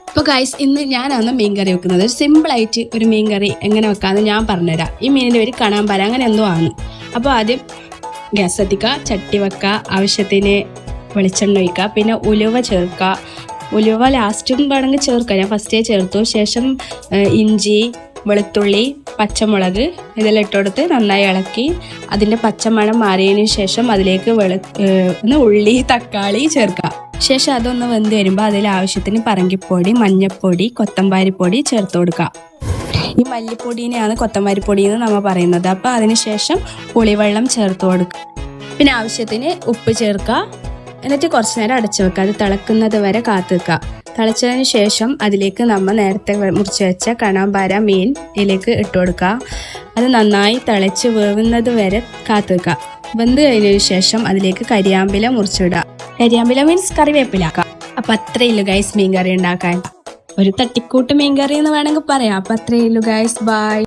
അപ്പോൾ ഗൈസ് ഇന്ന് ഞാനാണ് മീൻ കറി വെക്കുന്നത്. സിമ്പിളായിട്ട് ഒരു മീൻ കറി എങ്ങനെ വെക്കാമെന്ന് ഞാൻ പറഞ്ഞുതരാം. ഈ മീനിൻ്റെ പേര് കണാമ്പര അങ്ങനെ എന്തോ ആണ്. അപ്പോൾ ആദ്യം ഗ്യാസ് കത്തിക്കുക, ചട്ടി വെക്കുക, ആവശ്യത്തിന് വെളിച്ചെണ്ണ ഒഴിക്കുക, പിന്നെ ഉലുവ ചേർക്കുക. ഉലുവ ലാസ്റ്റും വേണമെങ്കിൽ ചേർക്കുക, ഞാൻ ഫസ്റ്റേ ചേർത്തു. ശേഷം ഇഞ്ചി, വെളുത്തുള്ളി, പച്ചമുളക് ഇതെല്ലാം ഇട്ടുകൊടുത്ത് നന്നായി ഇളക്കി അതിൻ്റെ പച്ചമണം മാറിയതിന് ശേഷം അതിലേക്ക് ഉള്ളി, തക്കാളി ചേർക്കുക. ശേഷം അതൊന്ന് വെന്ത് വരുമ്പോൾ അതിൽ ആവശ്യത്തിന് പറങ്കിപ്പൊടി, മഞ്ഞൾപ്പൊടി, കൊത്തമ്പാരിപ്പൊടി ചേർത്ത് കൊടുക്കുക. ഈ മല്ലിപ്പൊടീനെയാണ് കൊത്തമ്പാരിപ്പൊടി എന്ന് നമ്മൾ പറയുന്നത്. അപ്പോൾ അതിന് ശേഷം പുളിവെള്ളം ചേർത്ത് കൊടുക്കുക. പിന്നെ ആവശ്യത്തിന് ഉപ്പ് ചേർക്കുക. എന്നിട്ട് കുറച്ച് നേരം അടച്ചു വെക്കുക. അത് തിളക്കുന്നത് വരെ കാത്തു വെക്കുക. തിളച്ചതിന് ശേഷം അതിലേക്ക് നമ്മൾ നേരത്തെ മുറിച്ച് വെച്ച കണാമ്പര മീൻ ഇതിലേക്ക് ഇട്ട് കൊടുക്കുക. അത് നന്നായി തിളച്ച് വേവുന്നത് വരെ കാത്തു വെക്കുക. വെന്ത് കഴിഞ്ഞതിന് ശേഷം അതിലേക്ക് കരിയാമ്പില മുറിച്ചിടുക. കരിയാമ്പില മീൻസ് കറിവേപ്പിലാക്കുക. അപ്പം അത്രയുള്ളൂ ഗൈസ് മീൻ കറി ഉണ്ടാക്കാൻ. ഒരു തട്ടിക്കൂട്ട് മീൻ കറി എന്ന് വേണമെങ്കിൽ പറയാം. അപ്പം അത്രയുള്ളൂ ഗൈസ്. ബൈ.